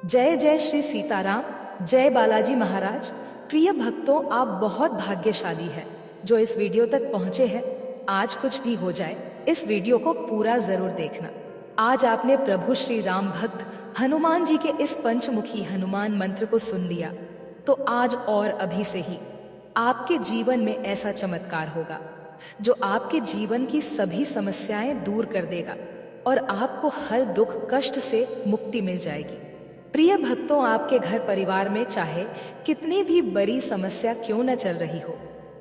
जय जय श्री सीताराम, जय बालाजी महाराज। प्रिय भक्तों, आप बहुत भाग्यशाली हैं जो इस वीडियो तक पहुंचे हैं। आज कुछ भी हो जाए, इस वीडियो को पूरा जरूर देखना। आज आपने प्रभु श्री राम भक्त हनुमान जी के इस पंचमुखी हनुमान मंत्र को सुन लिया, तो आज और अभी से ही आपके जीवन में ऐसा चमत्कार होगा जो आपके जीवन की सभी समस्याएं दूर कर देगा और आपको हर दुख कष्ट से मुक्ति मिल जाएगी। प्रिय भक्तों, आपके घर परिवार में चाहे कितनी भी बड़ी समस्या क्यों न चल रही हो,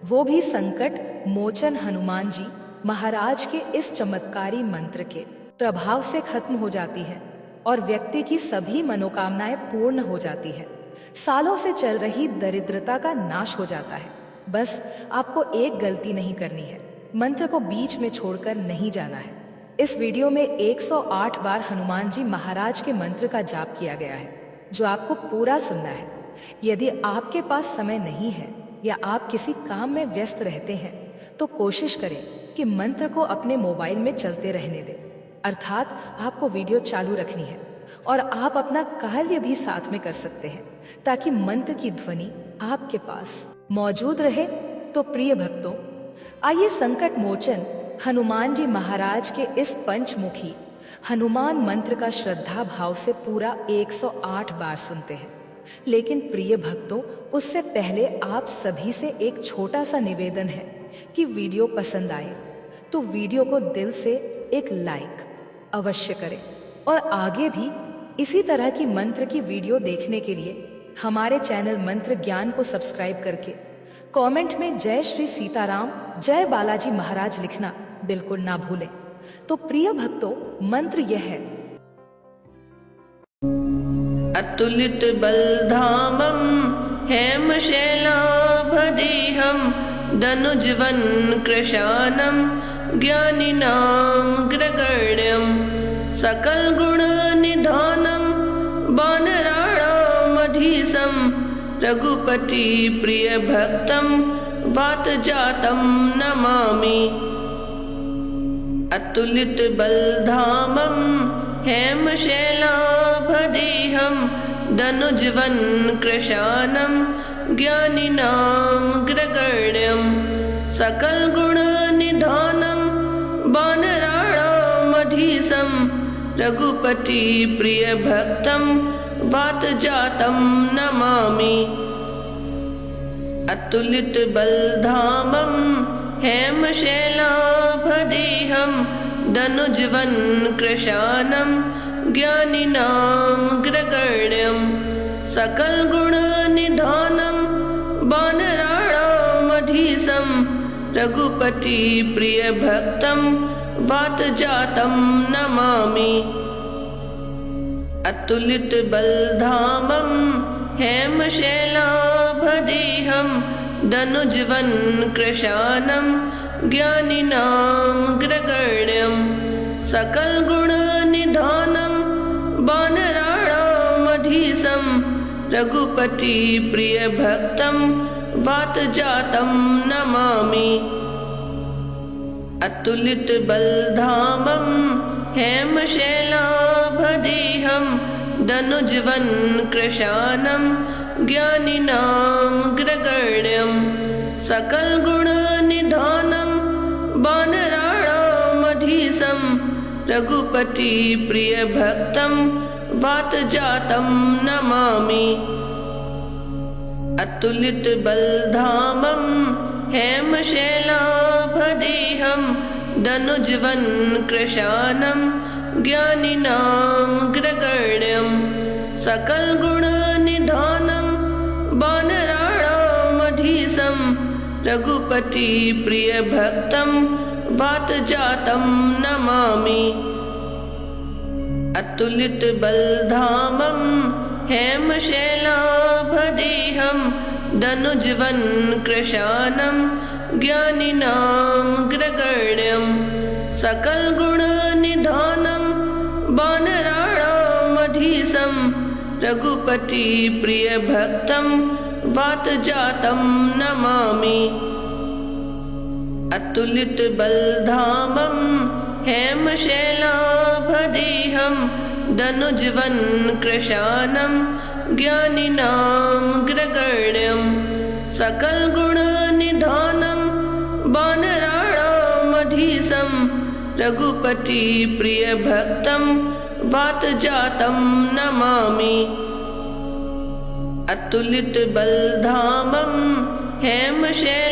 वो भी संकट मोचन हनुमान जी महाराज के इस चमत्कारी मंत्र के प्रभाव से खत्म हो जाती है और व्यक्ति की सभी मनोकामनाएं पूर्ण हो जाती है। सालों से चल रही दरिद्रता का नाश हो जाता है। बस आपको एक गलती नहीं करनी है, मंत्र को बीच में छोड़कर नहीं जाना है। इस वीडियो में 108 बार हनुमान जी महाराज के मंत्र का जाप किया गया है, जो आपको पूरा सुनना है। यदि आपके पास समय नहीं है या आप किसी काम में व्यस्त रहते हैं, तो कोशिश करें कि मंत्र को अपने मोबाइल में चलते रहने दें, अर्थात आपको वीडियो चालू रखनी है और आप अपना कार्य भी साथ में कर सकते हैं, ताकि मंत्र की ध्वनि आपके पास मौजूद रहे। तो प्रिय भक्तों, आइए संकट मोचन हनुमान जी महाराज के इस पंचमुखी हनुमान मंत्र का श्रद्धा भाव से पूरा 108 बार सुनते हैं। लेकिन प्रिय भक्तों, उससे पहले आप सभी से एक छोटा सा निवेदन है कि वीडियो पसंद आए तो वीडियो को दिल से एक लाइक अवश्य करें और आगे भी इसी तरह की मंत्र की वीडियो देखने के लिए हमारे चैनल मंत्र ज्ञान को सब्सक्राइब करके कमेंट में जय श्री सीताराम, जय बालाजी महाराज लिखना बिल्कुल ना भूलें। तो प्रिय भक्तों, मंत्र यह है। अतुलित बलधामं हेमशैलाभदेहं दनुजवन कृशानं ज्ञानिनां ग्रगण्यं सकल गुण निधानं वानराणामधीशं रघुपति प्रिय भक्तं वातजातं नमामि। अतुलित बलधामं हेमशैलाभदेहं दनुजवन कृशानं ज्ञानिनां ग्रगण्यं सकल गुण निधानं वानराणामधीशं रघुपति प्रिय भक्तं वातजातं नमामि। अतुलित बलधामं हेमशैलाभदेहं दनुजवन कृशानं ज्ञानिनां ग्रगण्यं सकल गुण निधानं वानराणामधीशं रघुपति प्रिय भक्तं वातजातं नमामि। अतुलित बलधामं हेमशैलाभदेहं दनुजवन कृशानं ज्ञानिनां ग्रगण्यं सकल गुण निधानं वानराणामधीशं रघुपति प्रिय भक्तं वातजातं नमामि। अतुलित बलधामं हेमशैलाभदेहं दनुजवन कृशानं ज्ञानिनां ग्रगण्यं सकल गुण निधानं वानराणामधीशं रघुपति प्रिय भक्तं वातजातं नमामि। अतुलित बलधामं हेमशैलाभदेहं दनुजवन कृशानं ज्ञानिनां ग्रगण्यं सकल गुण निधानं वानराणामधीशं रघुपति प्रिय भक्तं वातजातं नमामि। अतुलित बलधामं हेमशैलाभदेहं दनुजवन कृशानं ज्ञानिनां ग्रगण्यं सकल गुण निधानं वानराणामधीशं रघुपति प्रिय भक्तं वातजातं नमामि। अतुलित बलधामं हेमशैलाभदेहं धनुजवन् कृशानं ज्ञानिनामग्रगण्यं सकलगुणनिधानं वानराणामधीशं रघुपतिप्रियभक्तं वातजातं नमामि। अतुलितबलधामं हेमशैलाभदेहं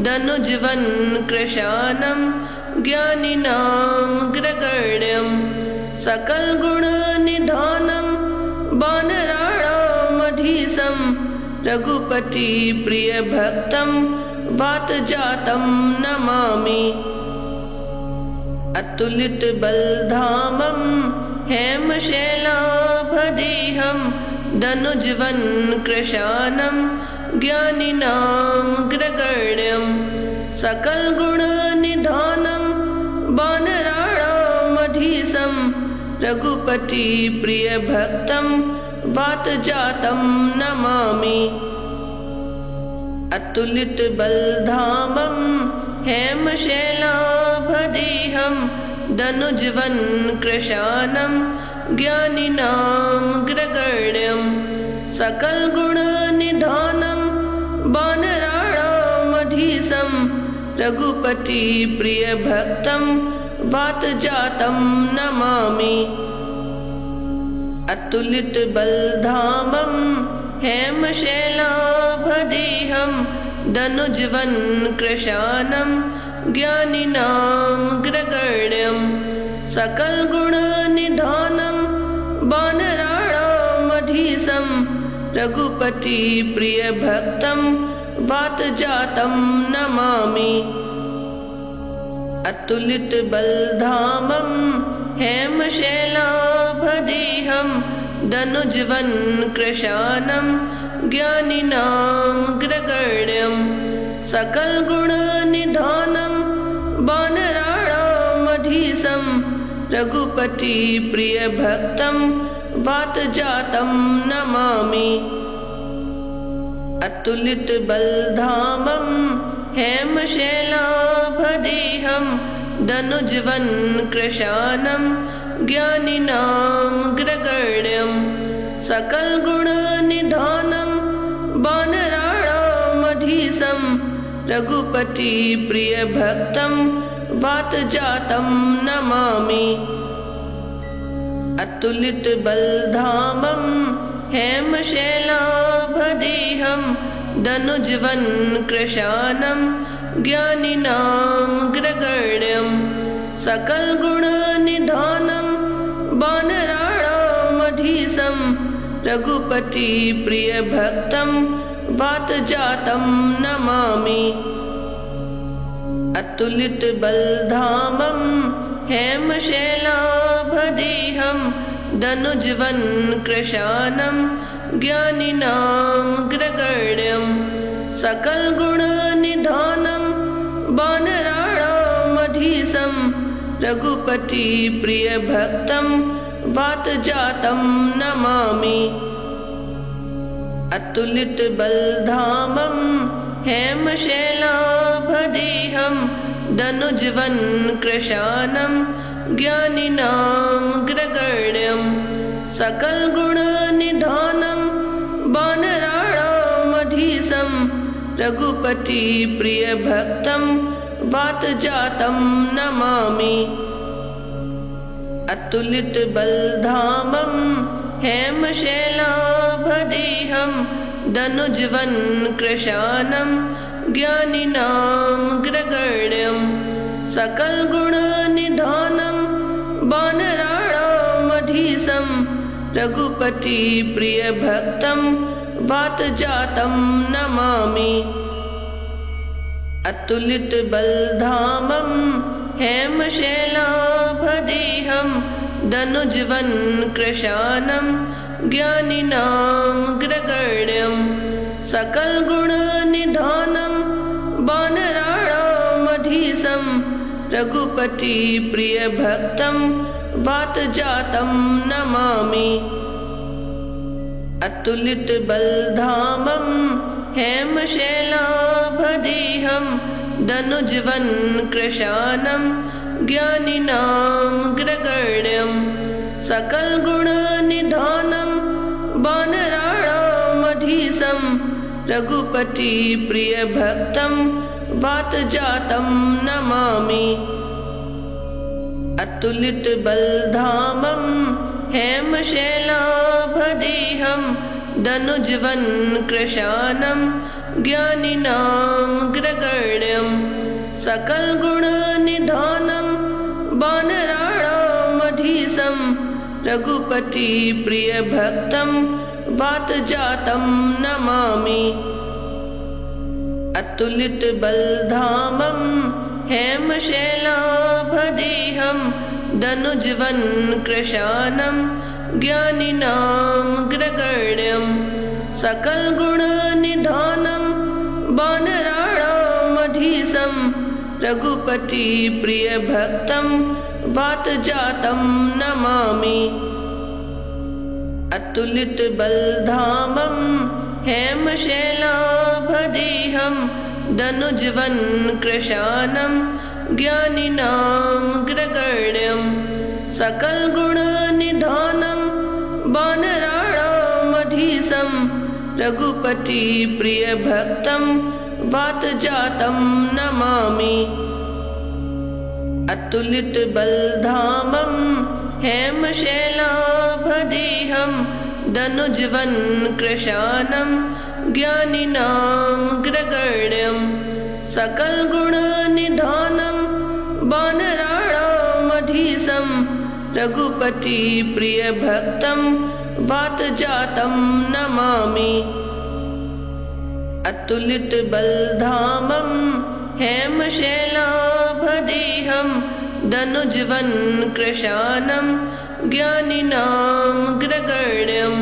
धनुजवन् कृशानं ज्ञानिनामग्रगण्यं सकलगुणनिधानं वानराणामधीशं रघुपतिप्रियभक्तं वातजातं नमामि। अतुलितबलधामं हेमशैलाभदेहं धनुजवन् कृशानं ज्ञानिनामग्रगण्यं सकलगुणनिधानं वानराणामधीशं रघुपतिप्रियभक्तं वातजातं नमामि। अतुलितबलधामं हेमशैलाभदेहं धनुजवन् कृशानं ज्ञानिनामग्रगण्यं सकलगुणनिधानं वानराणामधीशं रघुपतिप्रियभक्तं वातजातं नमामि। अतुलितबलधामं हेमशैलाभदेहं धनुजवन् कृशानं ज्ञानिनामग्रगण्यं सकलगुणनिधानं वानराणामधीशं रघुपतिप्रियभक्तं वातजातं नमामि। अतुलितबलधामं हेमशैलाभदेहं धनुजवन् कृशानं ज्ञानिनामग्रगण्यं सकलगुणनिधानं वानराणामधीशं रघुपतिप्रियभक्तं वातजातं नमामि। अतुलितबलधामं हेमशैलाभदेहं धनुजवन् कृशानं ज्ञानिनामग्रगण्यं सकलगुणनिधानं वानराणामधीशं रघुपतिप्रियभक्तं वातजातं नमामि। अतुलितबलधामं हेमशैलाभदेहं धनुजवन् कृशानं ज्ञानिनामग्रगण्यं सकलगुणनिधानं वानराणामधीशं रघुपतिप्रियभक्तं वातजातं नमामि। अतुलितबलधामं हेमशैलाभदेहं धनुजवन् कृशानं ज्ञानिनामग्रगण्यं सकलगुणनिधानं वानराणामधीशं रघुपतिप्रियभक्तं वातजातं नमामि। अतुलितबलधामं हेमशैलाभदेहं धनुजवन् कृशानं ज्ञानिनामग्रगण्यं सकलगुणनिधानं वानराणामधीशं रघुपतिप्रियभक्तं वातजातं नमामि। अतुलितबलधामं हेमशैलाभदेहं धनुजवन् कृशानं ज्ञानिनामग्रगण्यं सकलगुणनिधानं वानराणामधीशं रघुपतिप्रियभक्तं वातजातं नमामि। अतुलितबलधामं हेमशैलाभदेहं धनुजवन् कृशानं ज्ञानिनामग्रगण्यं सकलगुणनिधानं वानराणामधीशं रघुपतिप्रियभक्तं वातजातं नमामि। अतुलितबलधामं हेमशैलाभदेहं धनुजवन् कृशानं ज्ञानिनामग्रगण्यं सकलगुणनिधानं वानराणामधीशं रघुपतिप्रियभक्तं वातजातं नमामि। अतुलितबलधामं हेमशैलाभदेहं दनुजवनकृशानं ज्ञानिनामग्रगण्यं सकलगुणनिधानं वानराणामधीशं रघुपतिप्रियभक्तं वातजातं नमामि। अतुलितबलधामं हेमशैलाभदेहं दनुजवनकृशानं ज्ञानिनामग्रगण्यं सकलगुणनिधानं वानराणामधीशं रघुपतिप्रियभक्तं वातजातं नमामि। अतुलितबलधामं हेमशैलाभदेहं दनुजवनकृशानं ज्ञानिनामग्रगण्यं सकलगुणनिधानं वानराणामधीशं रघुपतिप्रियभक्तं वातजातं नमामि। अतुलितबलधामं हेमशैलाभदेहं दनुजवनकृशानं ज्ञानिनामग्रगण्यं सकलगुणनिधानं वानराणामधीशं रघुपतिप्रियभक्तं वातजातं नमामि। अतुलितबलधामं हेमशैलाभदेहं दनुजवनकृशानं ज्ञानिनामग्रगण्यं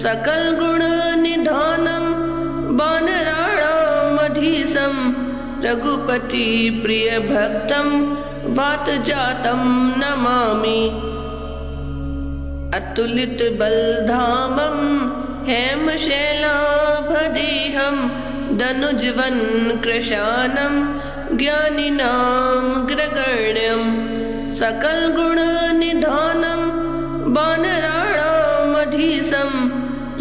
सकलगुणनिधानं वानराणामधीशं रघुपतिप्रियभक्तं वातजातं नमामि। अतुलितबलधामं हेमशैलाभदेहं दनुजवनकृशानं ज्ञानिनामग्रगण्यं सकलगुणनिधानं वानराणामधीशं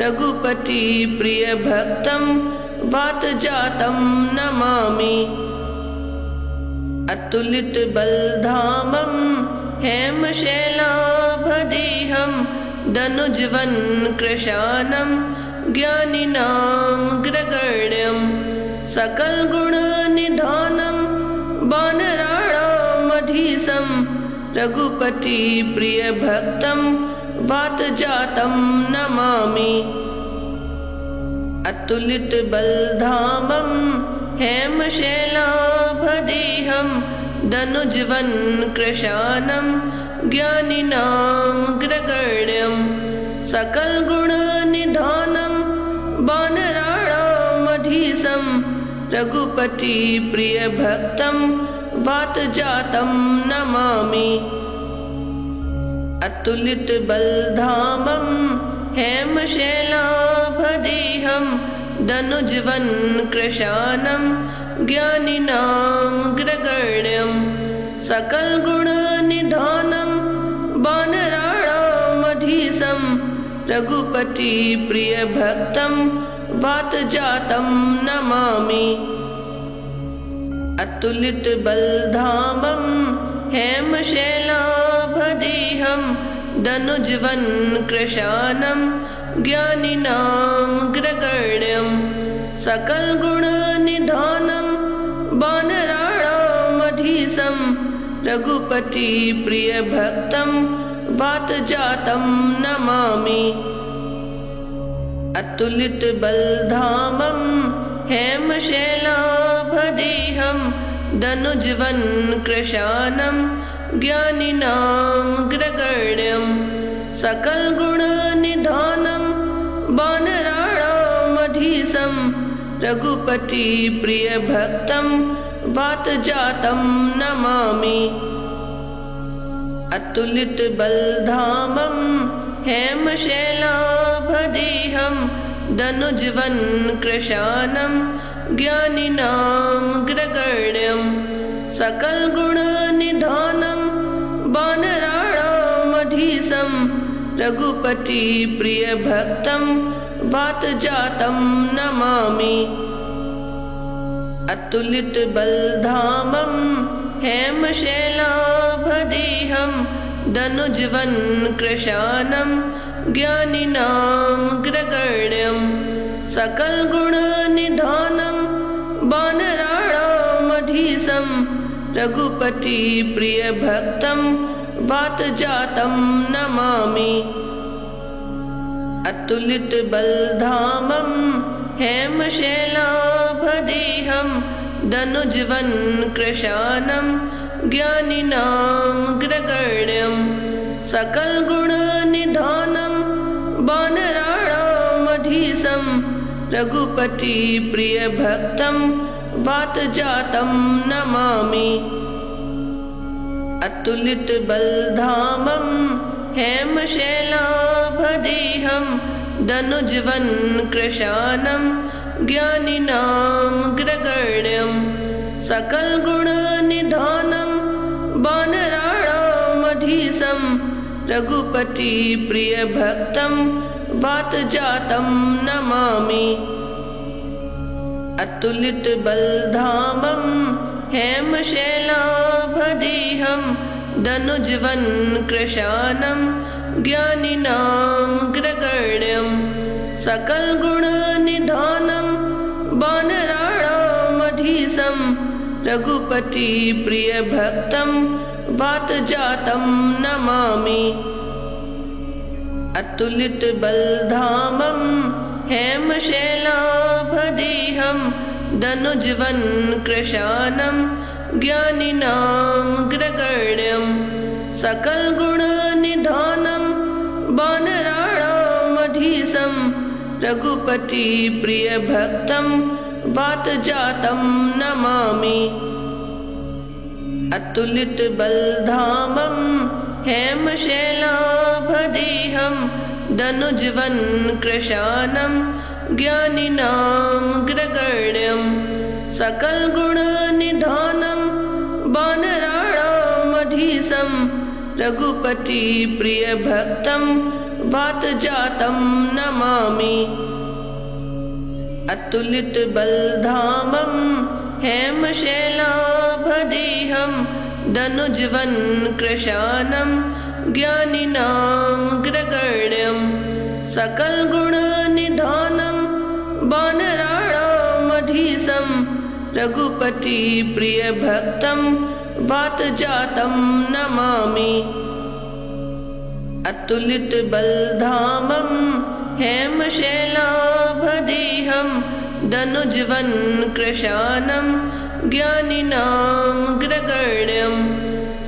रघुपतिप्रियभक्तं वातजातं नमामि। अतुलितबलधामं हेमशैलाभदेहं दनुजवनकृशानं ज्ञानिनामग्रगण्यं सकलगुणनिधानं वानराणामधीशं रघुपतिप्रियभक्तं वातजातं नमामि। अतुलितबलधामं हेमशैलाभदेहं दनुजवनकृशानं ज्ञानिनामग्रगण्यं सकलगुणनिधानं वानराणामधीशं रघुपतिप्रियभक्तं वातजातं नमामि। अतुलितबलधामं हेमशैलाभदेहं दनुजवनकृशानं ज्ञानिनामग्रगण्यं सकलगुणनिधानं वानराणामधीशं रघुपतिप्रियभक्तं वातजातं नमामि। अतुलितबलधामं हेमशैलाभदेहं दनुजवनकृशानं ज्ञानिनामग्रगण्यं सकलगुणनिधानं वानराणामधीशं रघुपतिप्रियभक्तं वातजातं नमामि। अतुलितबलधामं हेमशैलाभदेहं दनुजवनकृशानं ज्ञानिनामग्रगण्यं सकलगुणनिधानं वानराणामधीशं रघुपतिप्रियभक्तं वातजातं नमामि। अतुलितबलधामं हेमशैलाभदेहं दनुजवनकृशानं ज्ञानिनामग्रगण्यं सकलगुणनिधानं वानराणामधीशं रघुपतिप्रियभक्तं वातजातं नमामि। अतुलितबलधामं हेमशैलाभदेहं दनुजवनकृशानं ज्ञानिनामग्रगण्यं सकलगुणनिधानं वानराणामधीशं रघुपतिप्रियभक्तं वातजातं नमामि। अतुलितबलधामं हेमशैलाभदेहं दनुजवनकृशानं ज्ञानिनामग्रगण्यं सकलगुणनिधानं वानराणामधीशं रघुपतिप्रियभक्तं वातजातं नमामि। अतुलितबलधामं हेमशैलाभदेहं दनुजवनकृशानं ज्ञानिनामग्रगण्यं सकलगुणनिधानं वानराणामधीशं रघुपतिप्रियभक्तं वातजातं नमामि। अतुलितबलधामं हेमशैलाभदेहं दनुजवनकृशानं ज्ञानिनामग्रगण्यं सकलगुणनिधानं वानराणामधीशं रघुपतिप्रियभक्तं वातजातं नमामि। अतुलितबलधामं हेमशैलाभदेहं दनुजवनकृशानं ज्ञानिनामग्रगण्यं सकलगुणनिधानं वानराणामधीशं रघुपतिप्रियभक्तं वातजातं नमामि। अतुलितबलधामं हेमशैलाभदेहं दनुजवनकृशानं ज्ञानिनामग्रगण्यं सकलगुणनिधानं वानराणामधीशं रघुपतिप्रियभक्तं वातजातं नमामि। अतुलितबलधामं हेमशैलाभदेहं दनुजवनकृशानं ज्ञानिनामग्रगण्यं सकलगुणनिधानं वानराणामधीशं रघुपतिप्रियभक्तं वातजातं नमामि। अतुलितबलधामं हेमशैलाभदेहं दनुजवनकृशानं ज्ञानिनामग्रगण्यं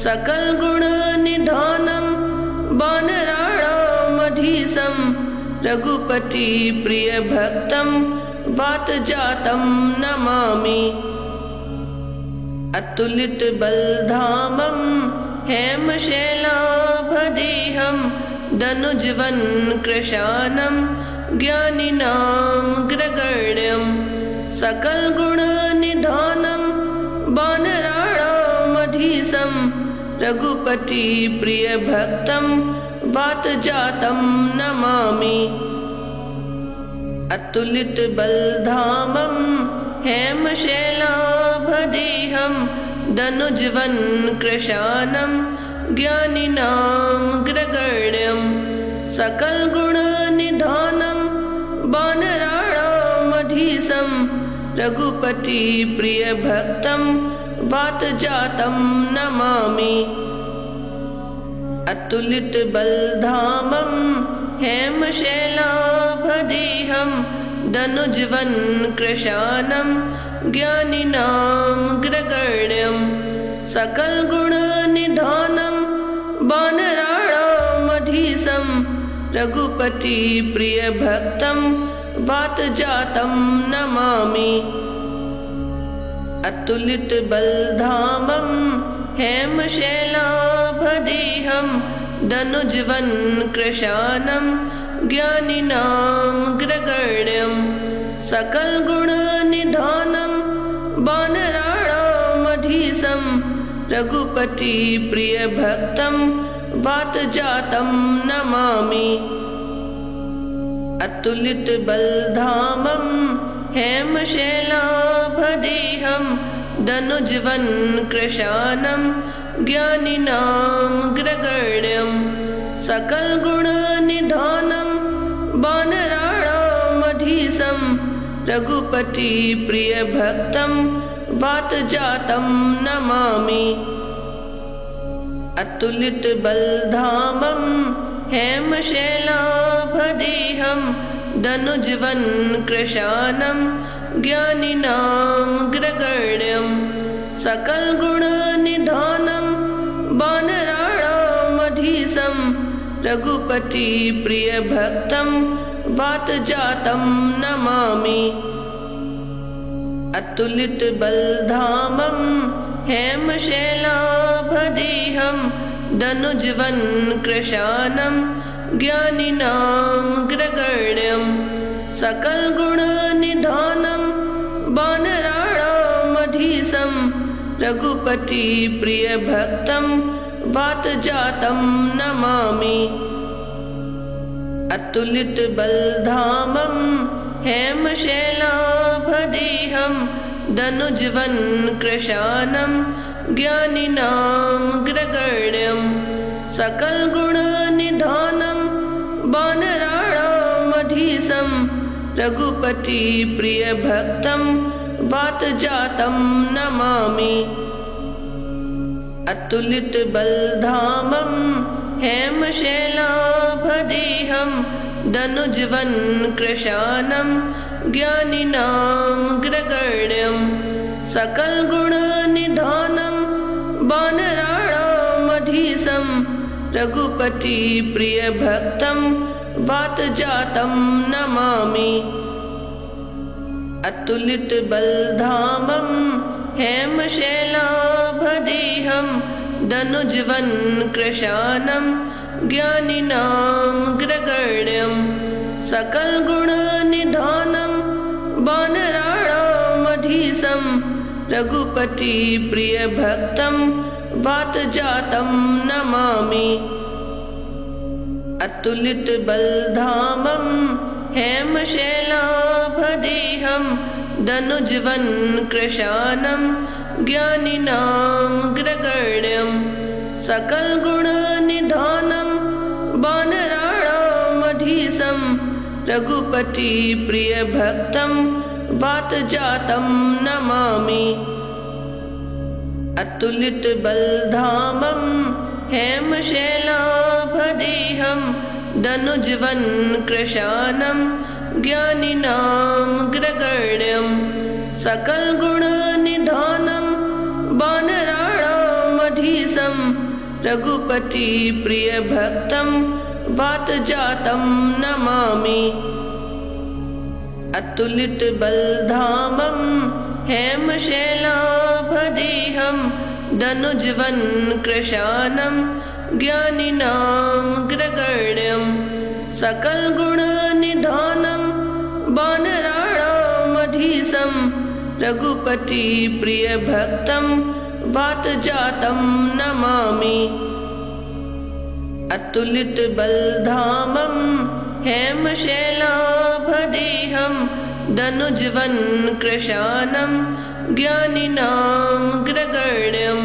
सकलगुणनिधानं वानराणामधीशं रघुपतिप्रियभक्तं वातजातं नमामि। अतुलितबलधामं हेमशैलाभदेहं दनुजवनकृशानं ज्ञानिनामग्रगण्यं सकलगुणनिधानं वानराणामधीशं रघुपतिप्रियभक्तं वातजातं नमामि। अतुलितबलधामं हेमशैलाभदेहं दनुजवनकृशानं ज्ञानिनामग्रगण्यं सकलगुणनिधानं वानराणामधीशं रघुपतिप्रियभक्तं वातजातं नमामि। अतुलितबलधामं हेमशैलाभदेहं दनुजवनकृशानं ज्ञानिनामग्रगण्यं सकलगुणनिधानं वानराणामधीशं रघुपतिप्रियभक्तं वातजातं नमामि। अतुलितबलधामं हेमशैलाभदेहं दनुजवनकृशानं ज्ञानिनामग्रगण्यं सकलगुणनिधानं वानराणामधीशं रघुपति प्रिय भक्तं वातजातं नमामि। अतुलित बलधामं हेमशैलाभदेहं दनुजवन कृशानं ज्ञानिनामग्रगण्यं सकल गुण निधानं वानराणामधीशं रघुपति प्रिय भक्तं वातजातं नमामि। अतुलित बलधामं हेमशैलाभदेहं दनुजवन कृशानं ज्ञानिनामग्रगण्यं सकल गुण निधानं वानराणामधीशं रघुपति प्रिय भक्तं वातजातं नमामि। अतुलित बलधामं हेमशैलाभदेहं दनुजवन कृशानं ज्ञानिनामग्रगण्यं सकल गुण निधानं वानराणामधीशं रघुपति प्रिय भक्तं वातजातं नमामि। अतुलित बलधामं हेमशैलाभदेहं दनुजवन कृशानं ज्ञानिनामग्रगण्यं सकल गुण निधानं वानराणामधीशं रघुपति प्रिय भक्तं वातजातं नमामि। अतुलित बलधामं हेमशैलाभदेहं दनुजवन कृशानं ज्ञानिनामग्रगण्यं सकल गुण निधानं वानराणामधीशं रघुपति प्रिय भक्तं वातजातं नमामि। अतुलित बलधामं हेमशैलाभदेहं दनुजवन कृशानं ज्ञानिनामग्रगण्यं सकल गुण निधानं वानराणामधीशं रघुपति प्रिय भक्तं वातजातं नमामि। अतुलित बलधामं हेमशैलाभदेहं दनुजवन कृशानं ज्ञानिनामग्रगण्यं सकल गुण निधानं वानराणामधीशं रघुपति प्रिय भक्तं वातजातं नमामि। अतुलित बलधामं हेमशैलाभदेहं दनुजवन कृशानं ज्ञानिनामग्रगण्यं सकल गुण निधानं वानराणामधीशं रघुपति प्रिय भक्तं वातजातं नमामि। अतुलित बलधामं हेमशैलाभदेहं दनुजवन कृशानं ज्ञानिनामग्रगण्यं सकल गुण निधानं वानराणामधीशं रघुपति प्रिय भक्तं वातजातं नमामि। अतुलित बलधामं हेमशैलाभदेहं दनुजवन कृशानं ज्ञानिनामग्रगण्यं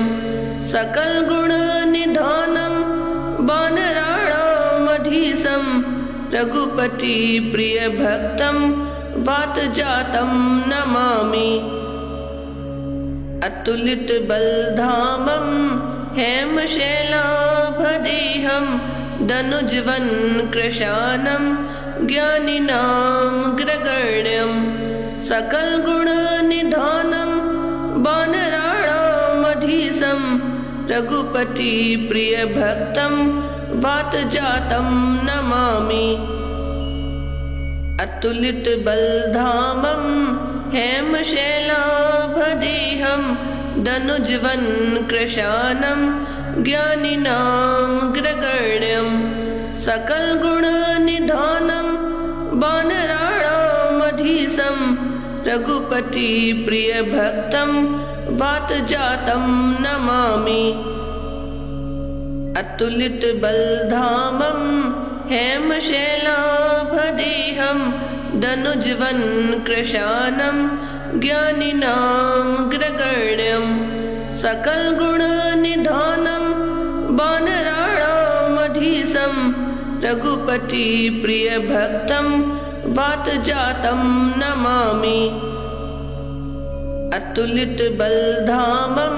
सकल गुण निधानं वानराणामधीशं रघुपति प्रिय भक्तं वातजातं नमामि। अतुलित बलधामं हेमशैलाभदेहं दनुजवन कृशानं ज्ञानिनामग्रगण्यं सकल गुण निधानं वानराणामधीशं रघुपति प्रिय भक्तं वातजातं नमामि। अतुलित बलधामं हेमशैलाभदेहं दनुजवन कृशानं ज्ञानिनामग्रगण्यं सकल गुण निधानं वानराणामधीशं रघुपति प्रिय भक्तं वातजातं नमामि। अतुलितबलधामं हेमशैलाभदेहं दनुजवनकृशानं ज्ञानिनामग्रगण्यं सकलगुणनिधानं वानराणामधीशं रघुपतिप्रियभक्तं वातजातं नमामि। अतुलितबलधामं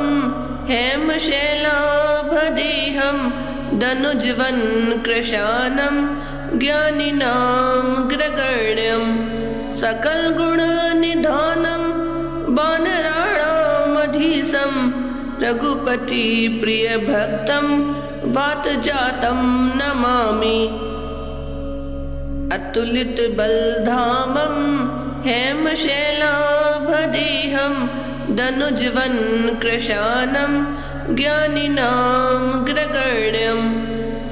हेमशैलाभदेहं दनुजवनकृशानं ज्ञानिनामग्रगण्यं सकलगुणनिधानं वानराणामधीशं रघुपतिप्रियभक्तं वातजातं नमामि। अतुलितबलधामं हेमशैलाभदेहं दनुजवनकृशानं ज्ञानिनामग्रगण्यं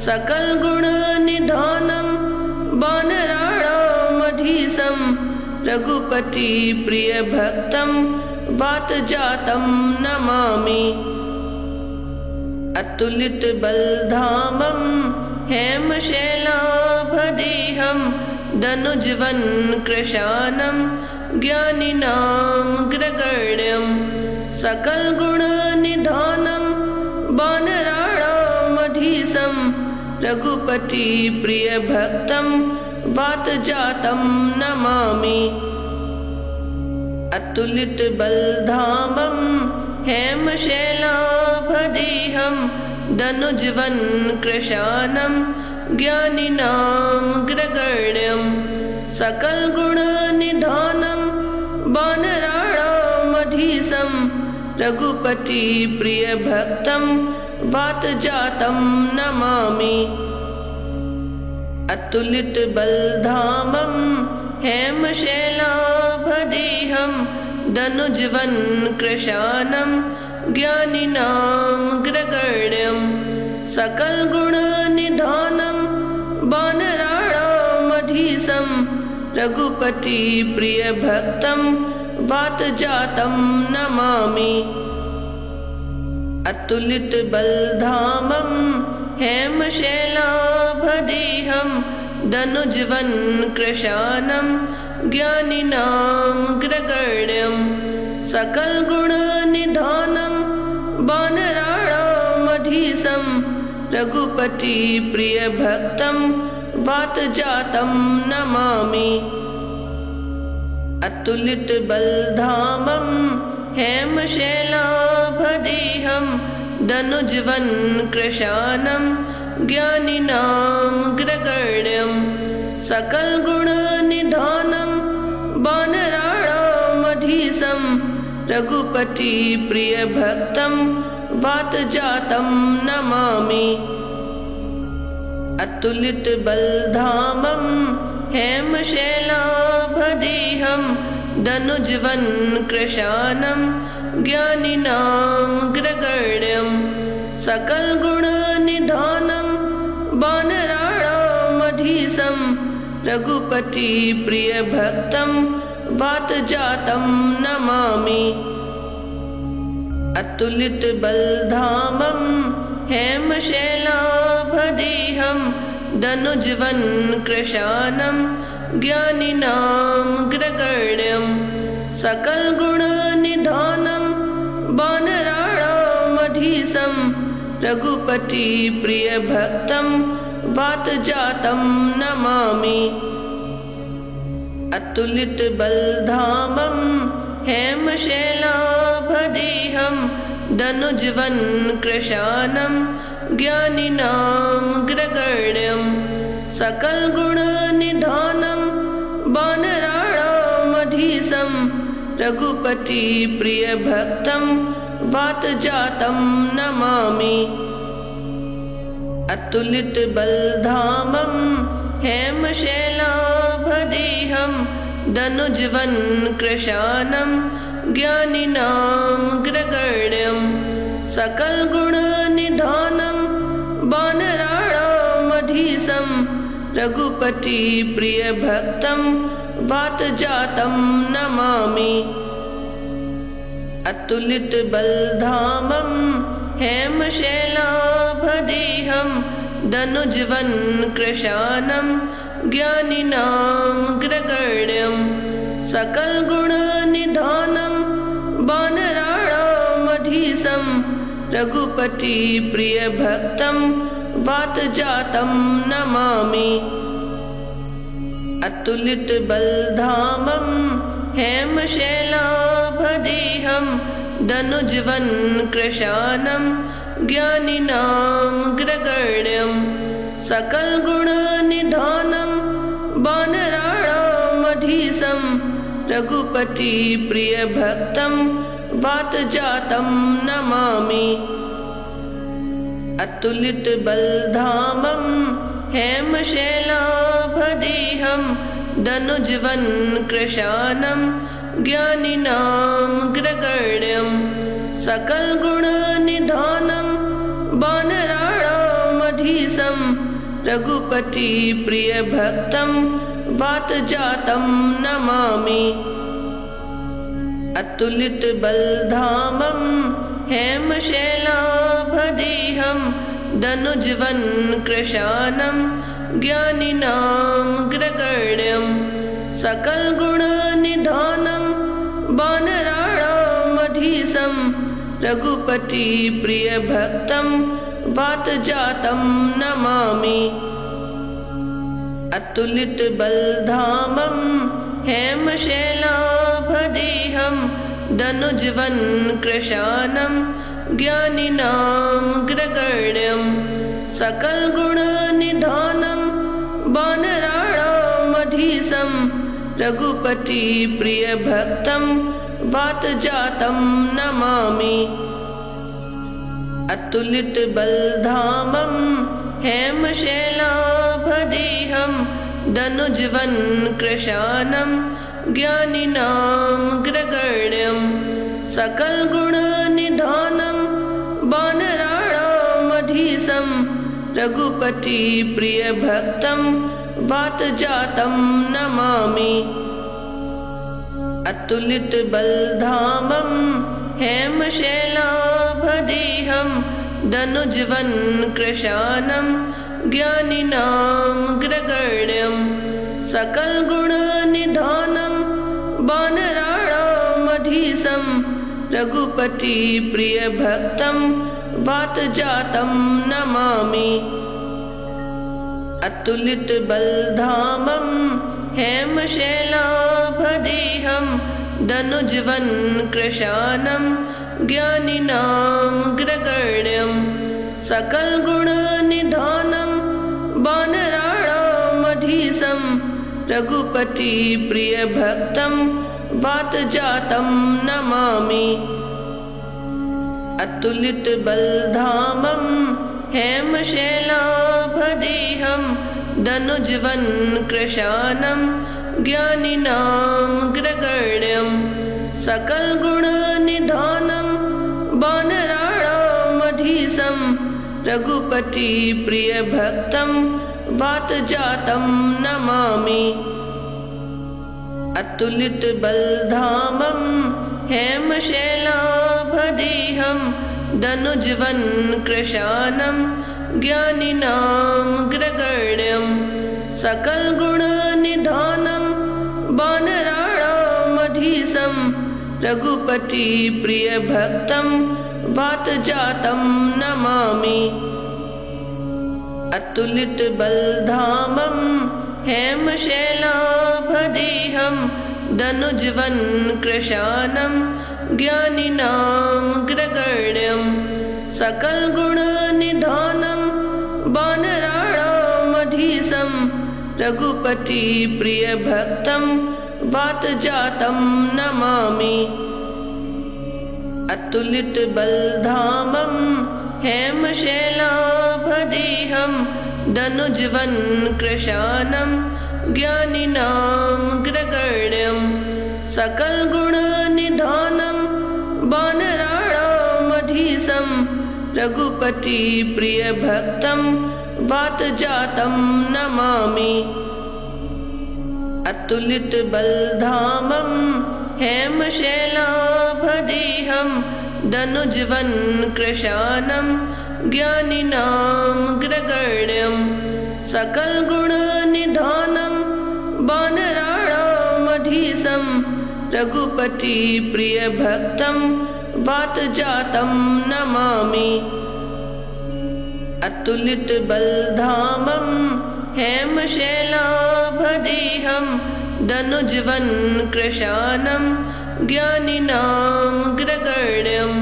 सकलगुणनिधानं वानराणामधीशं रघुपतिप्रियभक्तं वातजातं नमामि। अतुलितबलधामं हेमशैलाभदेहं दनुजवनकृशानं ज्ञानिनामग्रगण्यं सकलगुणनिधानं वानराणामधीशं रघुपतिप्रियभक्तं वातजातं नमामि। अतुलितबलधामं हेमशैलाभदेहं दनुजवनकृशानं ज्ञानिनामग्रगण्यं सकलगुणनिधानं वानराणामधीशं रघुपतिप्रियभक्तं वातजातं नमामि। अतुलितबलधामं हेमशैलाभदेहं दनुजवनकृशानं ज्ञानिनामग्रगण्यं सकलगुणनिधानं वानराणामधीशं रघुपतिप्रियभक्तं वातजातं नमामि। अतुलितबलधामं हेमशैलाभदेहं दनुजवनकृशानं ज्ञानिनामग्रगण्यं सकलगुणनिधानं वानराणामधीशं रघुपतिप्रियभक्तं वातजातं नमामि। अतुलितबलधामं हेमशैलाभदेहं दनुजवनकृशानं ज्ञानिनामग्रगण्यं सकलगुणनिधानं वानराणामधीशं रघुपतिप्रियभक्तं वातजातं नमामि। अतुलितबलधामं हेमशैलाभदेहं दनुजवनकृशानं ज्ञानिनामग्रगण्यं सकलगुणनिधानं वानराणामधीशं रघुपतिप्रियभक्तं वातजातं नमामि। अतुलितबलधामं हेमशैलाभदेहं दनुजवनकृशानं ज्ञानिनामग्रगण्यं सकलगुणनिधानं वानराणामधीशं रघुपतिप्रियभक्तं वातजातं नमामि। अतुलितबलधामं हेमशैलाभदेहं दनुजवनकृशानं ज्ञानिनामग्रगण्यं सकलगुणनिधानं वानराणामधीशं रघुपतिप्रियभक्तं वातजातं नमामि। अतुलितबलधामं हेमशैलाभदेहं दनुजवनकृशानं ज्ञानिनामग्रगण्यं सकलगुणनिधानं वानराणामधीशं रघुपतिप्रियभक्तं वातजातं नमामि। अतुलितबलधामं हेमशैलाभदेहं दनुजवन्कृशानं ज्ञानिनामग्रगण्यं सकलगुणनिधानं वानराणामधीशं रघुपतिप्रियभक्तं वातजातं नमामि। अतुलितबलधामं हेमशैलाभदेहं दनुजवन्कृशानं ज्ञानिनामग्रगण्यं सकलगुणनिधानं वानराणामधीशं रघुपतिप्रियभक्तं वातजातं नमामि। अतुलितबलधामं हेमशैलाभदेहं दनुजवन्कृशानं ज्ञानिनामग्रगण्यं सकलगुणनिधानं वानराणामधीशं रघुपतिप्रियभक्तं वातजातं नमामि। अतुलितबलधामं हेमशैलाभदेहं दनुजवन्कृशानं ज्ञानिनामग्रगण्यं सकलगुणनिधानं वानराणामधीशं रघुपतिप्रियभक्तं वातजातं नमामि। अतुलितबलधामं हेमशैलाभदेहं दनुजवन्कृशानं ज्ञानिनामग्रगण्यं सकलगुणनिधानं वानराणामधीशं रघुपतिप्रियभक्तं वातजातं नमामि। अतुलितबलधामं हेमशैलाभदेहं दनुजवन्कृशानं ज्ञानिनामग्रगण्यं सकलगुणनिधानं वानराणामधीशं रघुपतिप्रियभक्तं वातजातं नमामि। अतुलितबलधामं हेमशैलाभदेहं दनुजवन्कृशानं ज्ञानिनामग्रगण्यं सकलगुणनिधानं वानराणामधीशं रघुपतिप्रियभक्तं वातजातं नमामि। अतुलितबलधामं हेमशैलाभदेहं दनुजवन्कृशानं ज्ञानिनामग्रगण्यं सकलगुणनिधानं वानराणामधीशं रघुपतिप्रियभक्तं वातजातं नमामि। अतुलितबलधामं हेमशैलाभदेहं दनुजवन्कृशानं ज्ञानिनामग्रगण्यं सकलगुणनिधानं वानराणामधीशं रघुपतिप्रियभक्तं वातजातं नमामि। अतुलितबलधामं हेमशैलाभदेहं दनुजवन्कृशानं ज्ञानिनामग्रगण्यं सकलगुणनिधानं वानराणामधीशं रघुपतिप्रियभक्तं वातजातं नमामि। अतुलितबलधामं हेमशैलाभदेहं दनुजवन्कृशानं ज्ञानिनामग्रगण्यं सकलगुणनिधानं वानराणामधीशं रघुपतिप्रियभक्तं वातजातं नमामि। अतुलितबलधामं हेमशैलाभदेहं दनुजवन्कृशानं ज्ञानिनामग्रगण्यं सकलगुणनिधानं वानराणामधीशं रघुपतिप्रियभक्तं वातजातं नमामि। अतुलितबलधामं हेमशैलाभदेहं दनुज्वन् कृशानं ज्ञानिनामग्रगण्यं सकलगुणनिधानं वानराणामधीशं रघुपतिप्रियभक्तं वातजातं नमामि। अतुलितबलधामं हेमशैलाभदेहं दनुज्वन् कृशानं ज्ञानिनामग्रगण्यं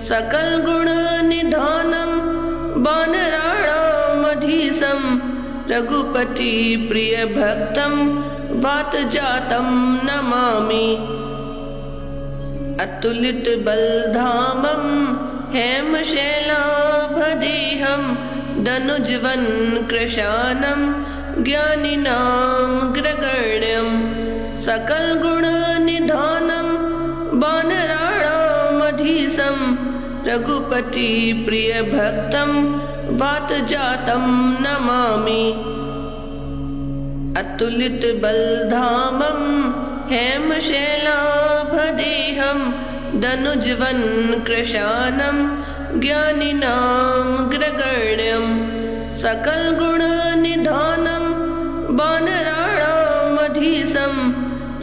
सकलगुणनिधानं वानराणामधीशं रघुपतिप्रियभक्तं वातजातं नमामि। अतुलितबलधामं हेमशैलाभदेहं दनुज्वन् कृशानं ज्ञानिनामग्रगण्यं सकलगुणनिधानं वानराणामधीशं रघुपतिप्रियभक्तं वातजातं नमामि। अतुलितबलधामं हेमशैलाभदेहं दनुज्वन् कृशानं ज्ञानिनामग्रगण्यं सकलगुणनिधानं वानराणामधीशं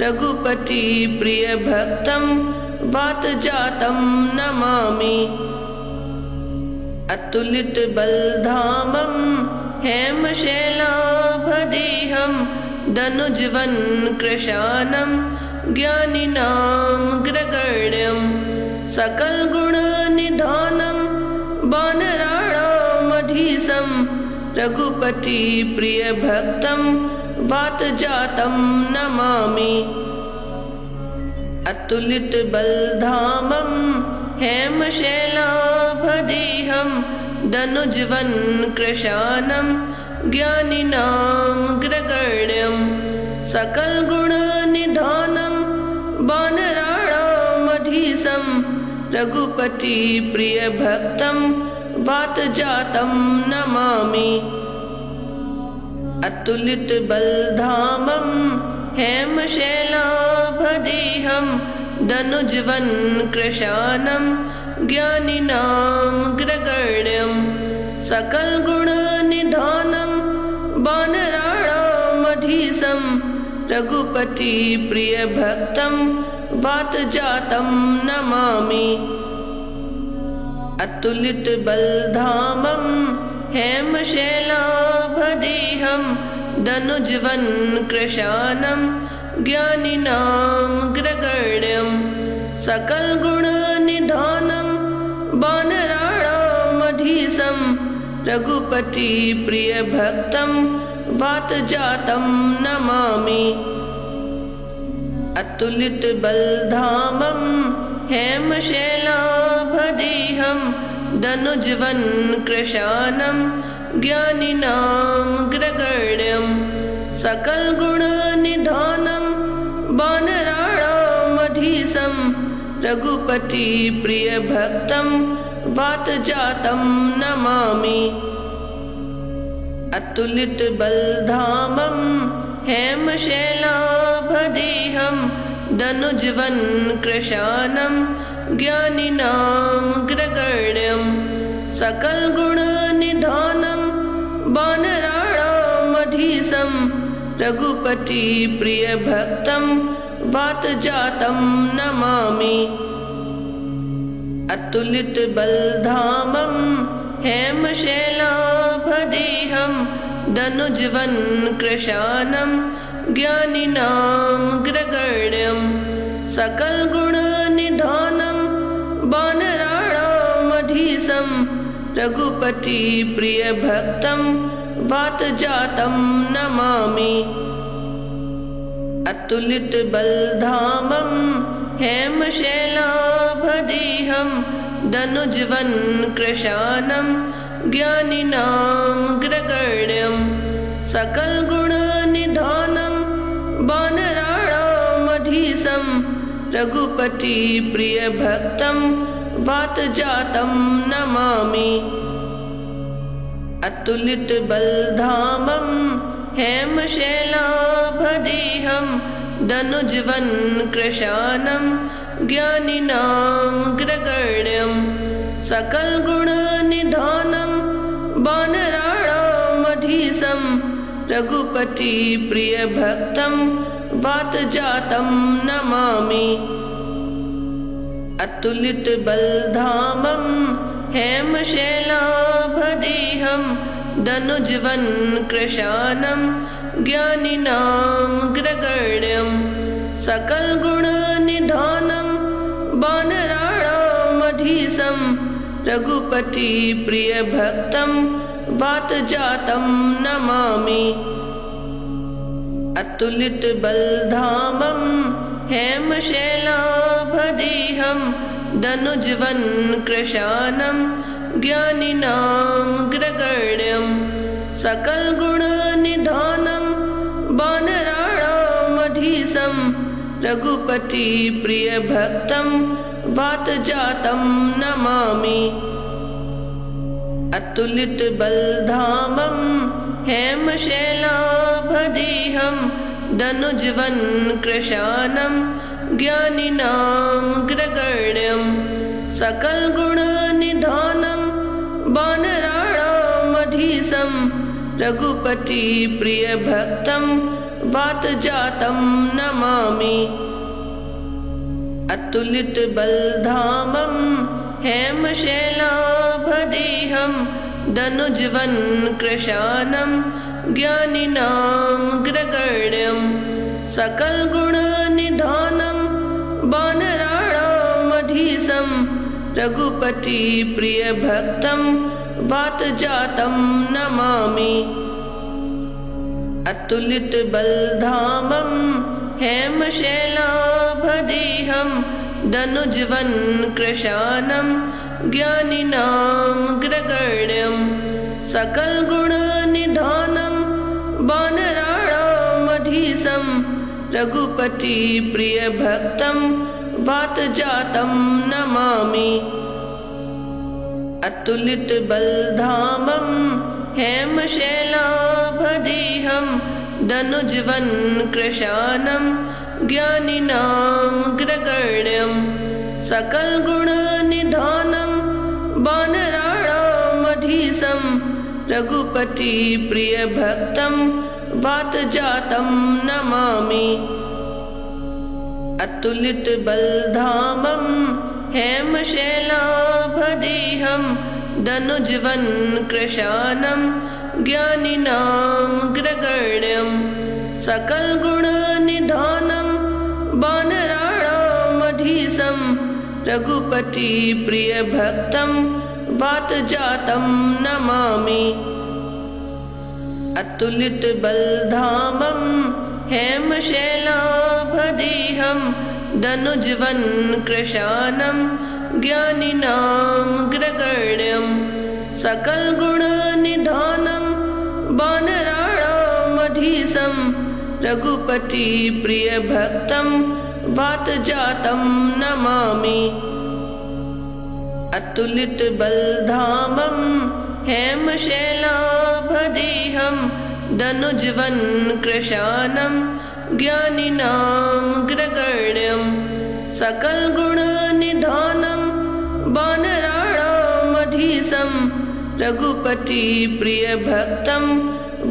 रघुपतिप्रियभक्तं वातजातं नमामि। अतुलितबलधामं हेमशैलाभदेहं दनुज्वन् कृशानं ज्ञानिनामग्रगण्यं सकलगुणनिधानं वानराणामधीशं रघुपतिप्रियभक्तं वातजातं नमामि। अतुलितबलधामं हेमशैलाभदेहं दनुज्वन् कृशानं ज्ञानिनामग्रगण्यं सकलगुणनिधानं वानराणामधीशं रघुपतिप्रियभक्तं वातजातं नमामि। अतुलितबलधामं हेमशैलाभदेहं दनुज्वन् कृशानं ज्ञानिनामग्रगण्यं सकलगुणनिधानं वानराणामधीशं रघुपतिप्रियभक्तं वातजातं नमामि। अतुलितबलधामं हेमशैलाभदेहं दनुज्वन् कृशानं ज्ञानिनामग्रगण्यं सकलगुणनिधानं वानराणामधीशं रघुपतिप्रियभक्तं वातजातं नमामि। अतुलितबलधामं हेमशैलाभदेहं दनुज्वन् कृशानं ज्ञानिनामग्रगण्यं सकलगुणनिधानं वानराणामधीशं रघुपतिप्रियभक्तं वातजातं नमामि। अतुलितबलधामं हेमशैलाभदेहं दनुज्वन् कृशानं ज्ञानिनामग्रगण्यं सकलगुणनिधानं वानराणामधीशं रघुपतिप्रियभक्तं वातजातं नमामि। अतुलितबलधामं हेमशैलाभदेहं दनुज्वन् कृशानं ज्ञानिनामग्रगण्यं सकलगुणनिधानं वानराणामधीशं रघुपतिप्रियभक्तं वातजातं नमामि। अतुलितबलधामं हेमशैलाभदेहं दनुज्वन् कृशानं ज्ञानिनामग्रगण्यं सकलगुणनिधानं वानराणामधीशं रघुपतिप्रियभक्तं वातजातं नमामि। अतुलितबलधामं हेमशैलाभदेहं दनुजवन्कृशानं ज्ञानिनामग्रगण्यं सकलगुणनिधानं वानराणामधीशं रघुपतिप्रियभक्तं वातजातं नमामि। अतुलितबलधामं हेमशैलाभदेहं दनुजवन्कृशानं ज्ञानिनामग्रगण्यं सकलगुणनिधानं वानराणामधीशं रघुपतिप्रियभक्तं वातजातं नमामि। अतुलितबलधामं हेमशैलाभदेहं दनुजवन्कृशानं ज्ञानिनामग्रगण्यं सकलगुणनिधानं वानराणामधीशं रघुपतिप्रियभक्तं वातजातं नमामि। अतुलितबलधामं हेमशैलाभदेहं दनुजवन्कृशानं ज्ञानिनामग्रगण्यं सकलगुणनिधानं वानराणामधीशं रघुपतिप्रियभक्तं वातजातं नमामि। अतुलितबलधामं हेमशैलाभदेहं दनुजवन्कृशानं ज्ञानिनामग्रगण्यं सकलगुणनिधानं वानराणामधीशं रघुपतिप्रियभक्तं वातजातं नमामि। अतुलितबलधामं हेमशैलाभदेहं दनुजवन्कृशानं ज्ञानिनामग्रगण्यं सकलगुणनिधानं वानराणामधीशं रघुपतिप्रियभक्तं वातजातं नमामि। अतुलितबलधामं हेमशैलाभदेहं दनुजवन्कृशानं ज्ञानिनामग्रगण्यं सकलगुणनिधानं वानराणामधीशं रघुपतिप्रियभक्तं वातजातं नमामि। अतुलितबलधामं हेमशैलाभदेहं दनुजवन्कृशानं ज्ञानिनामग्रगण्यं सकलगुणनिधानं वानराणामधीशं रघुपतिप्रियभक्तं वातजातं नमामि। अतुलितबलधामं हेमशैलाभदेहं दनुजवन्कृशानं ज्ञानिनामग्रगण्यं सकलगुणनिधानं वानराणामधीशं रघुपतिप्रियभक्तं वातजातं नमामि। अतुलितबलधामं हेमशैलाभदेहं दनुजवन्कृशानं ज्ञानिनामग्रगण्यं सकलगुणनिधानं वानराणामधीशं रघुपतिप्रियभक्तं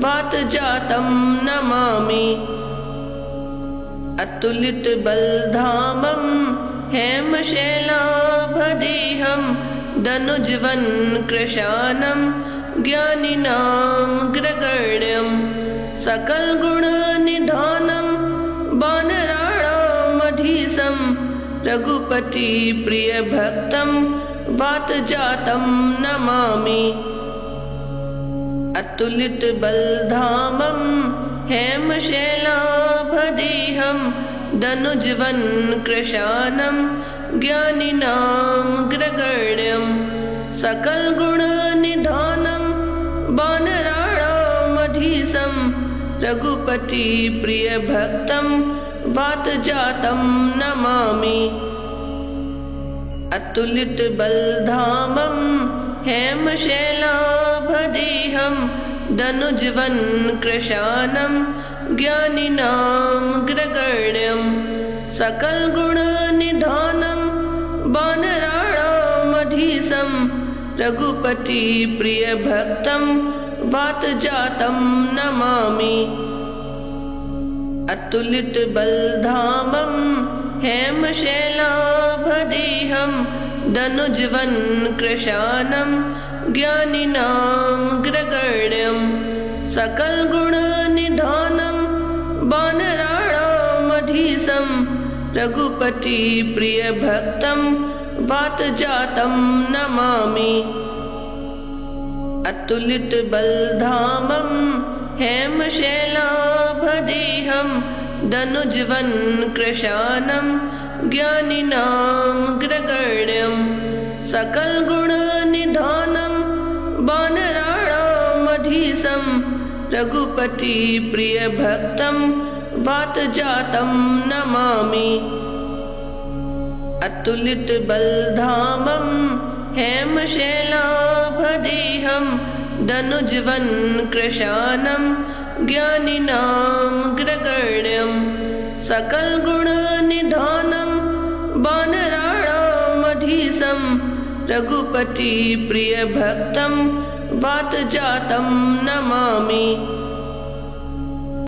वातजातं नमामि। अतुलितबलधामं हेमशैलाभदेहं दनुजवन्कृशानं ज्ञानिनामग्रगण्यं सकलगुणनिधानं वानराणामधीशं रघुपतिप्रियभक्तं वातजातं नमामि। अतुलितबलधामं हेमशैलाभदेहं दनुजवन्कृशानं ज्ञानिनामग्रगण्यं सकलगुणनिधानं वानराणामधीशं रघुपतिप्रियभक्तं वातजातं नमामि। अतुलितबलधामं हेमशैलाभदेहं दनुजवन्कृशानं ज्ञानिनामग्रगण्यं सकलगुणनिधानं वानराणामधीशं रघुपतिप्रियभक्तं वातजातं नमामि। अतुलितबलधामं हेमशैलाभदेहं दनुजवनकृशानं ज्ञानिनामग्रगण्यं सकलगुणनिधानं वानराणामधीशं रघुपतिप्रियभक्तं वातजातं नमामि। अतुलितबलधामं हेमशैलाभदेहं दनुजवनकृशानं ज्ञानिनामग्रगण्यं सकलगुणनिधानं वानराणामधीशं रघुपतिप्रियभक्तं वातजातं नमामि। अतुलितबलधामं हेमशैलाभदेहं दनुजवनकृशानं ज्ञानिनामग्रगण्यं सकलगुणनिधानं वानराणामधीशं रघुपतिप्रियभक्तं वातजातं नमामि।